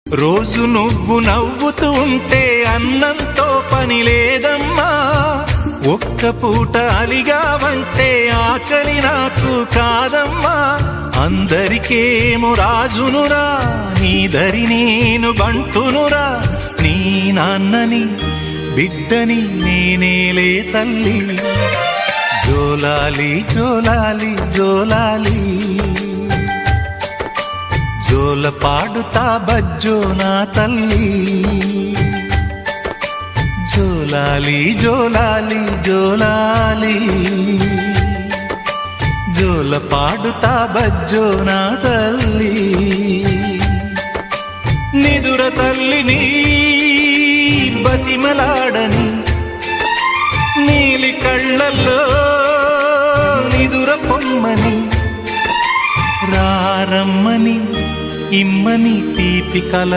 రోజు నువ్వు నవ్వుతూ ఉంటే అన్నంతో పని లేదమ్మా, ఒక్క పూట అలిగావంటే ఆకలి నాకు కాదమ్మా. అందరికేమో రాజునురా, నీ దరి నేను బంటునురా, నీ నాన్నని బిడ్డని నేనేలే తల్లి. జోలాలి జోలాలి జోలాలి, జోల పాడుతా బజ్జో నా తల్లి. జోలాలి జోలాలి జోలాలి, జోల పాడుతా బజ్జో నా తల్లి. నిదుర తల్లిని బతిమలాడని, నీలి కళ్ళల్లో నిదుర పొమ్మని, రారమ్మని ఇమ్మని తీపి కల